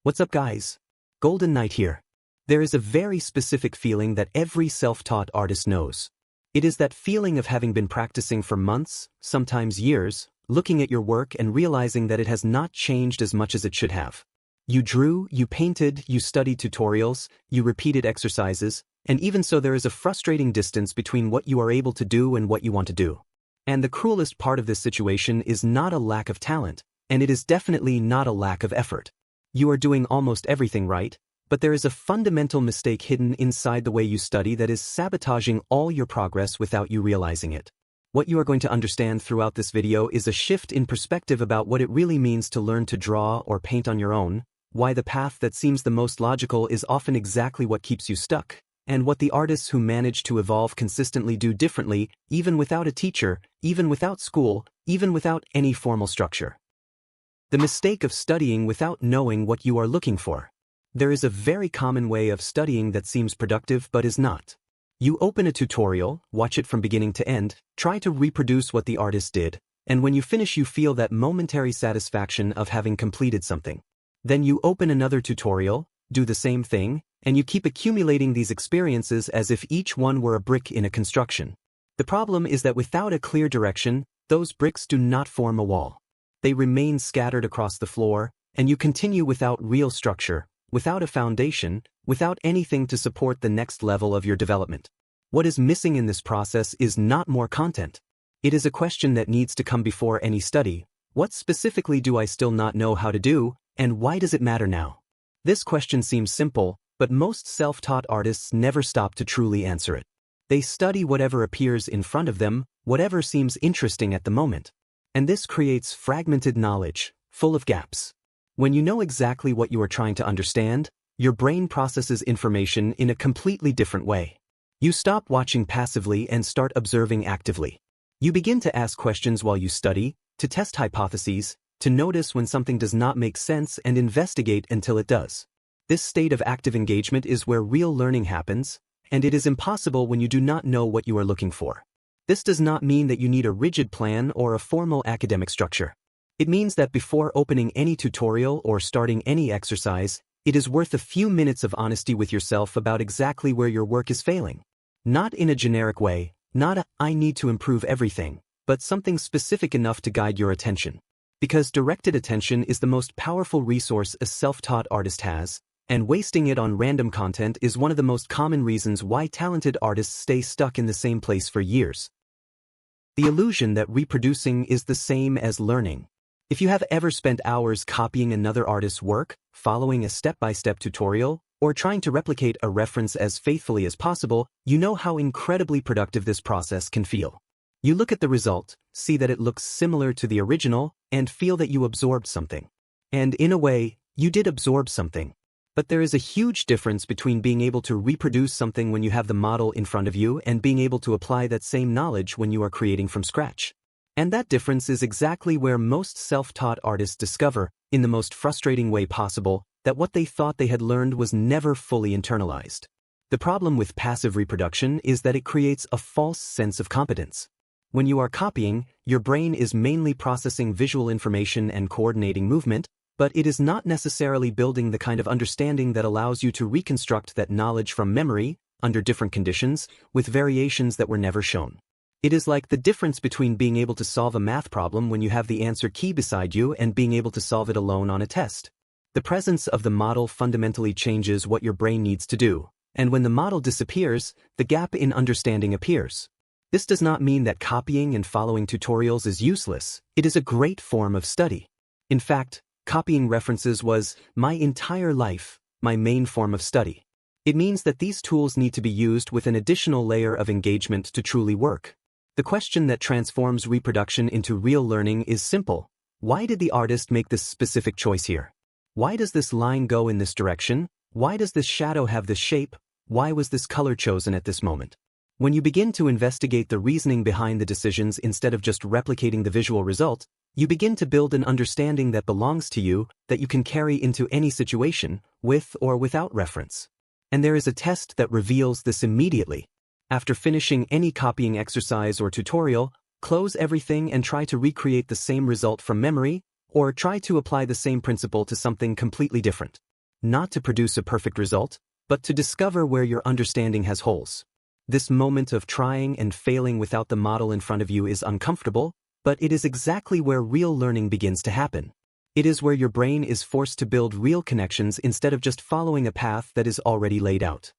What's up, guys? Golden Knight here. There is a very specific feeling that every self-taught artist knows. It is that feeling of having been practicing for months, sometimes years, looking at your work and realizing that it has not changed as much as it should have. You drew, you painted, you studied tutorials, you repeated exercises, and even so there is a frustrating distance between what you are able to do and what you want to do. And the cruelest part of this situation is not a lack of talent, and it is definitely not a lack of effort. You are doing almost everything right, but there is a fundamental mistake hidden inside the way you study that is sabotaging all your progress without you realizing it. What you are going to understand throughout this video is a shift in perspective about what it really means to learn to draw or paint on your own, why the path that seems the most logical is often exactly what keeps you stuck, and what the artists who manage to evolve consistently do differently, even without a teacher, even without school, even without any formal structure. The mistake of studying without knowing what you are looking for. There is a very common way of studying that seems productive but is not. You open a tutorial, watch it from beginning to end, try to reproduce what the artist did, and when you finish you feel that momentary satisfaction of having completed something. Then you open another tutorial, do the same thing, and you keep accumulating these experiences as if each one were a brick in a construction. The problem is that without a clear direction, those bricks do not form a wall. They remain scattered across the floor, and you continue without real structure, without a foundation, without anything to support the next level of your development. What is missing in this process is not more content. It is a question that needs to come before any study. What specifically do I still not know how to do, and why does it matter now? This question seems simple, but most self-taught artists never stop to truly answer it. They study whatever appears in front of them, whatever seems interesting at the moment. And this creates fragmented knowledge, full of gaps. When you know exactly what you are trying to understand, your brain processes information in a completely different way. You stop watching passively and start observing actively. You begin to ask questions while you study, to test hypotheses, to notice when something does not make sense and investigate until it does. This state of active engagement is where real learning happens, and it is impossible when you do not know what you are looking for. This does not mean that you need a rigid plan or a formal academic structure. It means that before opening any tutorial or starting any exercise, it is worth a few minutes of honesty with yourself about exactly where your work is failing. Not in a generic way, not a "I need to improve everything," but something specific enough to guide your attention. Because directed attention is the most powerful resource a self-taught artist has, and wasting it on random content is one of the most common reasons why talented artists stay stuck in the same place for years. The illusion that reproducing is the same as learning. If you have ever spent hours copying another artist's work, following a step-by-step tutorial, or trying to replicate a reference as faithfully as possible, you know how incredibly productive this process can feel. You look at the result, see that it looks similar to the original, and feel that you absorbed something. And in a way, you did absorb something. But there is a huge difference between being able to reproduce something when you have the model in front of you and being able to apply that same knowledge when you are creating from scratch. And that difference is exactly where most self-taught artists discover, in the most frustrating way possible, that what they thought they had learned was never fully internalized. The problem with passive reproduction is that it creates a false sense of competence. When you are copying, your brain is mainly processing visual information and coordinating movement, but it is not necessarily building the kind of understanding that allows you to reconstruct that knowledge from memory, under different conditions, with variations that were never shown. It is like the difference between being able to solve a math problem when you have the answer key beside you and being able to solve it alone on a test. The presence of the model fundamentally changes what your brain needs to do, and when the model disappears, the gap in understanding appears. This does not mean that copying and following tutorials is useless. It is a great form of study. In fact, copying references was, my entire life, my main form of study. It means that these tools need to be used with an additional layer of engagement to truly work. The question that transforms reproduction into real learning is simple. Why did the artist make this specific choice here? Why does this line go in this direction? Why does this shadow have this shape? Why was this color chosen at this moment? When you begin to investigate the reasoning behind the decisions instead of just replicating the visual result, you begin to build an understanding that belongs to you, that you can carry into any situation, with or without reference. And there is a test that reveals this immediately. After finishing any copying exercise or tutorial, close everything and try to recreate the same result from memory, or try to apply the same principle to something completely different. not to produce a perfect result, but to discover where your understanding has holes. This moment of trying and failing without the model in front of you is uncomfortable, but it is exactly where real learning begins to happen. It is where your brain is forced to build real connections instead of just following a path that is already laid out.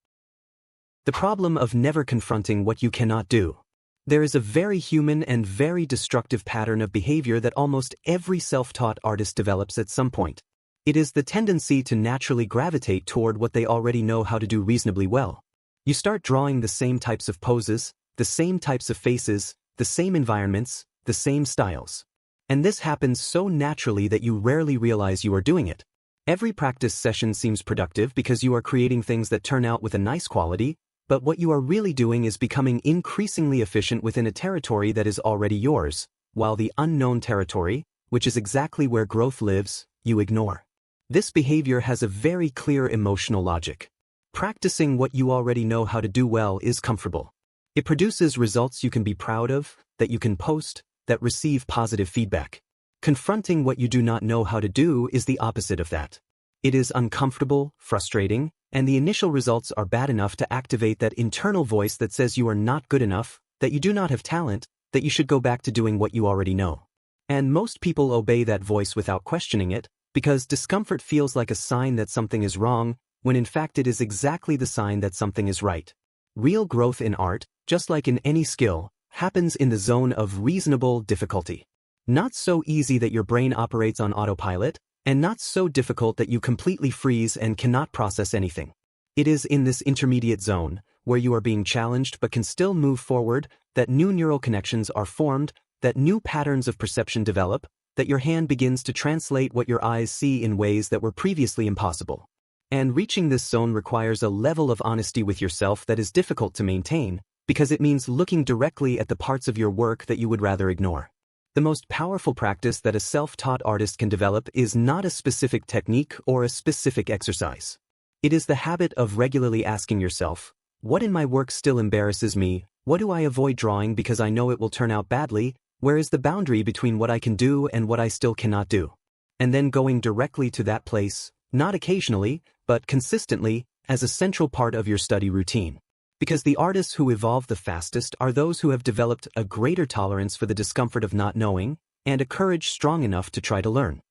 The problem of never confronting what you cannot do. There is a very human and very destructive pattern of behavior that almost every self-taught artist develops at some point. It is the tendency to naturally gravitate toward what they already know how to do reasonably well. You start drawing the same types of poses, the same types of faces, the same environments, the same styles. And this happens so naturally that you rarely realize you are doing it. Every practice session seems productive because you are creating things that turn out with a nice quality, but what you are really doing is becoming increasingly efficient within a territory that is already yours, while the unknown territory, which is exactly where growth lives, you ignore. This behavior has a very clear emotional logic. Practicing what you already know how to do well is comfortable. It produces results you can be proud of, that you can post, that receive positive feedback. Confronting what you do not know how to do is the opposite of that. It is uncomfortable, frustrating, and the initial results are bad enough to activate that internal voice that says you are not good enough, that you do not have talent, that you should go back to doing what you already know. And most people obey that voice without questioning it, because discomfort feels like a sign that something is wrong, when in fact it is exactly the sign that something is right. Real growth in art, just like in any skill, happens in the zone of reasonable difficulty. Not so easy that your brain operates on autopilot, and not so difficult that you completely freeze and cannot process anything. It is in this intermediate zone, where you are being challenged but can still move forward, that new neural connections are formed, that new patterns of perception develop, that your hand begins to translate what your eyes see in ways that were previously impossible. And reaching this zone requires a level of honesty with yourself that is difficult to maintain, because it means looking directly at the parts of your work that you would rather ignore. The most powerful practice that a self-taught artist can develop is not a specific technique or a specific exercise. It is the habit of regularly asking yourself, what in my work still embarrasses me? What do I avoid drawing because I know it will turn out badly? Where is the boundary between what I can do and what I still cannot do? And then going directly to that place, not occasionally, but consistently, as a central part of your study routine. Because the artists who evolve the fastest are those who have developed a greater tolerance for the discomfort of not knowing, and a courage strong enough to try to learn.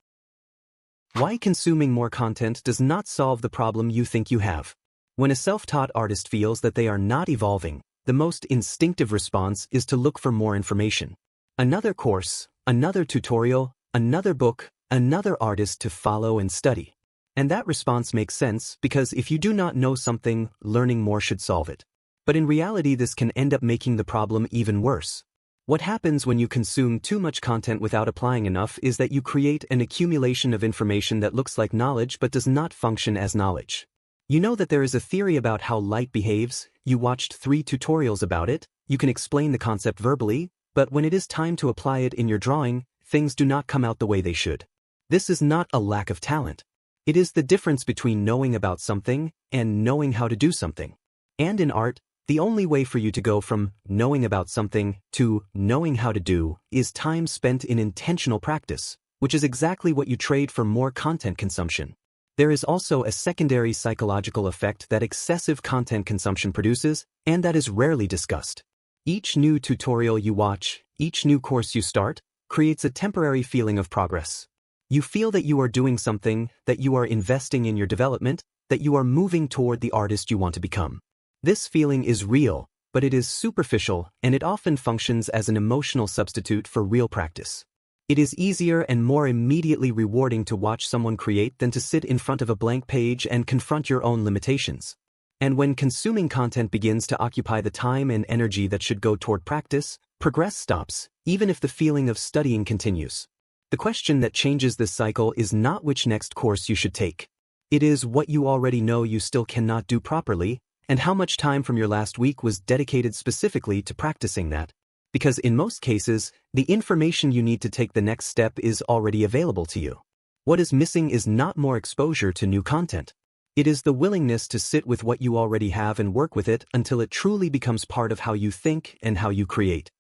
Why consuming more content does not solve the problem you think you have. When a self-taught artist feels that they are not evolving, the most instinctive response is to look for more information. Another course, another tutorial, another book, another artist to follow and study. And that response makes sense because if you do not know something, learning more should solve it. But in reality, this can end up making the problem even worse. What happens when you consume too much content without applying enough is that you create an accumulation of information that looks like knowledge but does not function as knowledge. You know that there is a theory about how light behaves, you watched 3 tutorials about it, you can explain the concept verbally, but when it is time to apply it in your drawing, things do not come out the way they should. This is not a lack of talent. It is the difference between knowing about something and knowing how to do something. And in art, the only way for you to go from knowing about something to knowing how to do is time spent in intentional practice, which is exactly what you trade for more content consumption. There is also a secondary psychological effect that excessive content consumption produces, and that is rarely discussed. Each new tutorial you watch, each new course you start, creates a temporary feeling of progress. You feel that you are doing something, that you are investing in your development, that you are moving toward the artist you want to become. This feeling is real, but it is superficial, and it often functions as an emotional substitute for real practice. It is easier and more immediately rewarding to watch someone create than to sit in front of a blank page and confront your own limitations. And when consuming content begins to occupy the time and energy that should go toward practice, progress stops, even if the feeling of studying continues. The question that changes this cycle is not which next course you should take. It is what you already know you still cannot do properly, and how much time from your last week was dedicated specifically to practicing that. Because in most cases, the information you need to take the next step is already available to you. What is missing is not more exposure to new content. It is the willingness to sit with what you already have and work with it until it truly becomes part of how you think and how you create.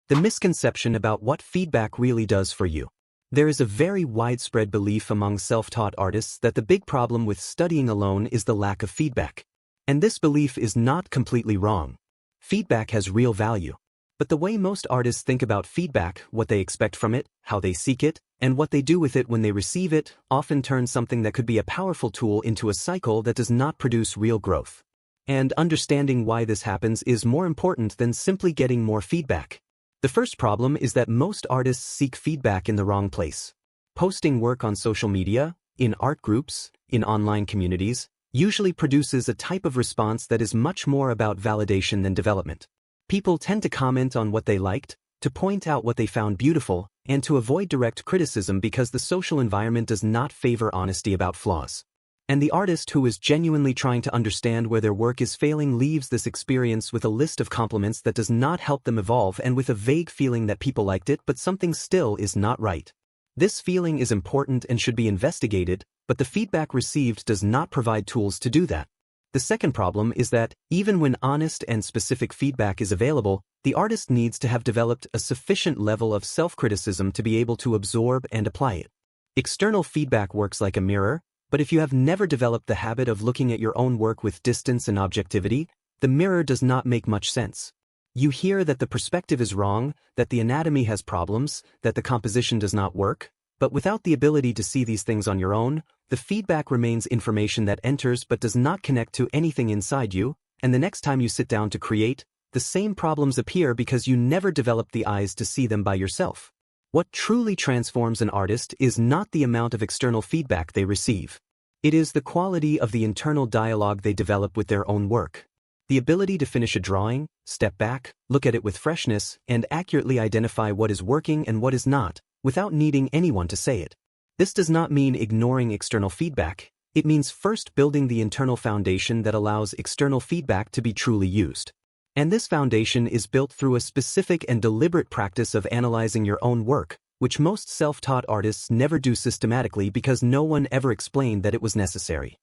The misconception about what feedback really does for you. There is a very widespread belief among self-taught artists that the big problem with studying alone is the lack of feedback. And this belief is not completely wrong. Feedback has real value. But the way most artists think about feedback, what they expect from it, how they seek it, and what they do with it when they receive it, often turns something that could be a powerful tool into a cycle that does not produce real growth. And understanding why this happens is more important than simply getting more feedback. The first problem is that most artists seek feedback in the wrong place. Posting work on social media, in art groups, in online communities, usually produces a type of response that is much more about validation than development. People tend to comment on what they liked, to point out what they found beautiful, and to avoid direct criticism because the social environment does not favor honesty about flaws. And the artist who is genuinely trying to understand where their work is failing leaves this experience with a list of compliments that does not help them evolve and with a vague feeling that people liked it but something still is not right. This feeling is important and should be investigated, but the feedback received does not provide tools to do that. The second problem is that, even when honest and specific feedback is available, the artist needs to have developed a sufficient level of self-criticism to be able to absorb and apply it. External feedback works like a mirror, but if you have never developed the habit of looking at your own work with distance and objectivity, the mirror does not make much sense. You hear that the perspective is wrong, that the anatomy has problems, that the composition does not work, but without the ability to see these things on your own, the feedback remains information that enters but does not connect to anything inside you, and the next time you sit down to create, the same problems appear because you never developed the eyes to see them by yourself. What truly transforms an artist is not the amount of external feedback they receive. It is the quality of the internal dialogue they develop with their own work. The ability to finish a drawing, step back, look at it with freshness, and accurately identify what is working and what is not, without needing anyone to say it. This does not mean ignoring external feedback. It means first building the internal foundation that allows external feedback to be truly used. And this foundation is built through a specific and deliberate practice of analyzing your own work, which most self-taught artists never do systematically because no one ever explained that it was necessary.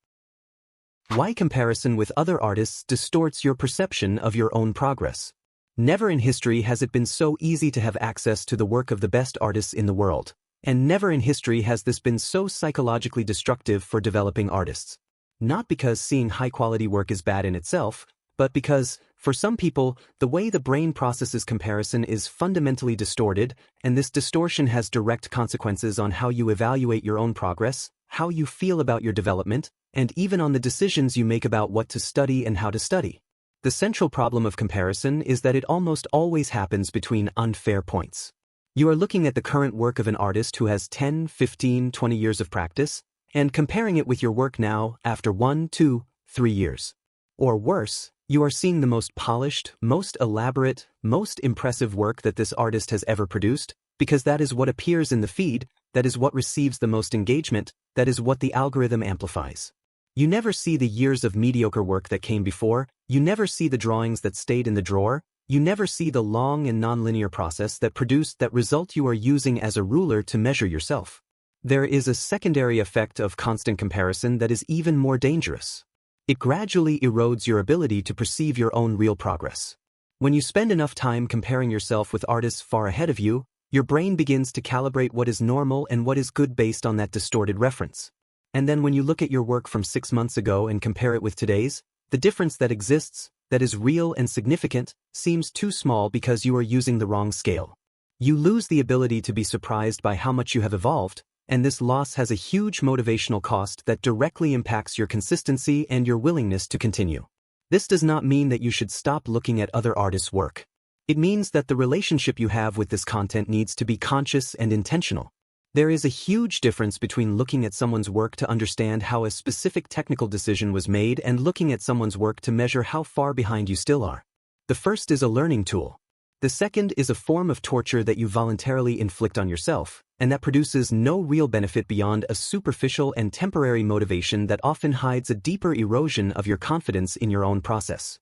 Why comparison with other artists distorts your perception of your own progress? Never in history has it been so easy to have access to the work of the best artists in the world, and never in history has this been so psychologically destructive for developing artists. Not because seeing high-quality work is bad in itself, but because, for some people, the way the brain processes comparison is fundamentally distorted, and this distortion has direct consequences on how you evaluate your own progress, how you feel about your development, and even on the decisions you make about what to study and how to study. The central problem of comparison is that it almost always happens between unfair points. You are looking at the current work of an artist who has 10, 15, 20 years of practice, and comparing it with your work now after 1, 2, 3 years. Or worse, you are seeing the most polished, most elaborate, most impressive work that this artist has ever produced, because that is what appears in the feed, that is what receives the most engagement, that is what the algorithm amplifies. You never see the years of mediocre work that came before, you never see the drawings that stayed in the drawer, you never see the long and non-linear process that produced that result you are using as a ruler to measure yourself. There is a secondary effect of constant comparison that is even more dangerous. It gradually erodes your ability to perceive your own real progress. When you spend enough time comparing yourself with artists far ahead of you, your brain begins to calibrate what is normal and what is good based on that distorted reference. And then when you look at your work from 6 months ago and compare it with today's, the difference that exists, that is real and significant, seems too small because you are using the wrong scale. You lose the ability to be surprised by how much you have evolved, and this loss has a huge motivational cost that directly impacts your consistency and your willingness to continue. This does not mean that you should stop looking at other artists' work. It means that the relationship you have with this content needs to be conscious and intentional. There is a huge difference between looking at someone's work to understand how a specific technical decision was made and looking at someone's work to measure how far behind you still are. The first is a learning tool. The second is a form of torture that you voluntarily inflict on yourself, and that produces no real benefit beyond a superficial and temporary motivation that often hides a deeper erosion of your confidence in your own process.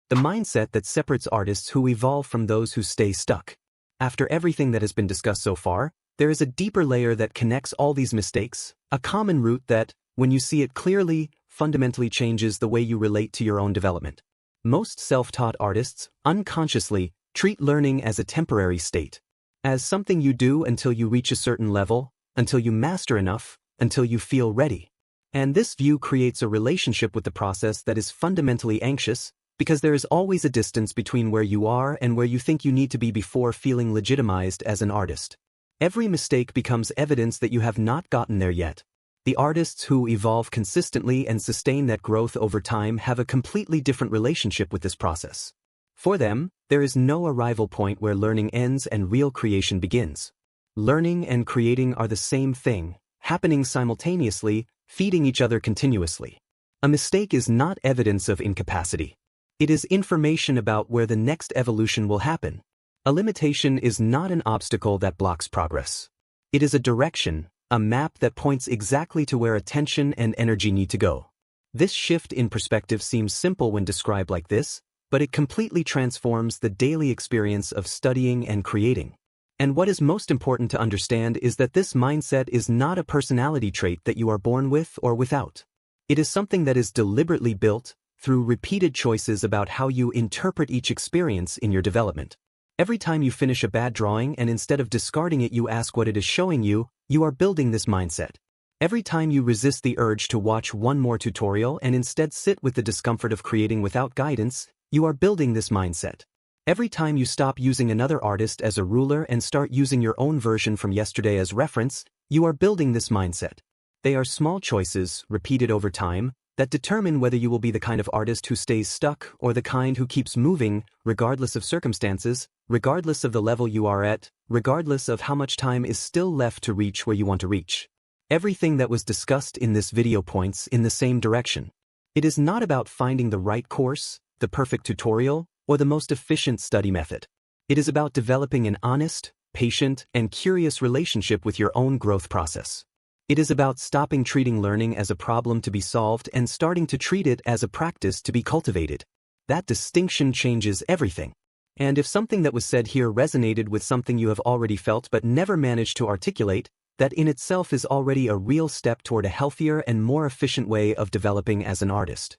The mindset that separates artists who evolve from those who stay stuck. After everything that has been discussed so far, there is a deeper layer that connects all these mistakes, a common root that, when you see it clearly, fundamentally changes the way you relate to your own development. Most self-taught artists, unconsciously, treat learning as a temporary state. as something you do until you reach a certain level, until you master enough, until you feel ready. And this view creates a relationship with the process that is fundamentally anxious, because there is always a distance between where you are and where you think you need to be before feeling legitimized as an artist. Every mistake becomes evidence that you have not gotten there yet. The artists who evolve consistently and sustain that growth over time have a completely different relationship with this process. For them, there is no arrival point where learning ends and real creation begins. Learning and creating are the same thing, happening simultaneously, feeding each other continuously. A mistake is not evidence of incapacity. It is information about where the next evolution will happen. A limitation is not an obstacle that blocks progress. It is a direction, a map that points exactly to where attention and energy need to go. This shift in perspective seems simple when described like this, but it completely transforms the daily experience of studying and creating. And what is most important to understand is that this mindset is not a personality trait that you are born with or without. It is something that is deliberately built through repeated choices about how you interpret each experience in your development. Every time you finish a bad drawing and instead of discarding it you ask what it is showing you, you are building this mindset. Every time you resist the urge to watch one more tutorial and instead sit with the discomfort of creating without guidance, you are building this mindset. Every time you stop using another artist as a ruler and start using your own version from yesterday as reference, you are building this mindset. They are small choices, repeated over time, that determine whether you will be the kind of artist who stays stuck or the kind who keeps moving, regardless of circumstances, regardless of the level you are at, regardless of how much time is still left to reach where you want to reach. Everything that was discussed in this video points in the same direction. It is not about finding the right course, the perfect tutorial, or the most efficient study method. It is about developing an honest, patient, and curious relationship with your own growth process. It is about stopping treating learning as a problem to be solved and starting to treat it as a practice to be cultivated. That distinction changes everything. And if something that was said here resonated with something you have already felt but never managed to articulate, that in itself is already a real step toward a healthier and more efficient way of developing as an artist.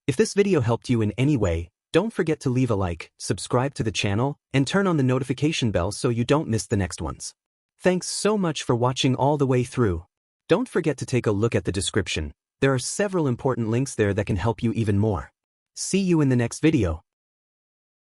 If this video helped you in any way, don't forget to leave a like, subscribe to the channel, and turn on the notification bell so you don't miss the next ones. Thanks so much for watching all the way through. Don't forget to take a look at the description. There are several important links there that can help you even more. See you in the next video.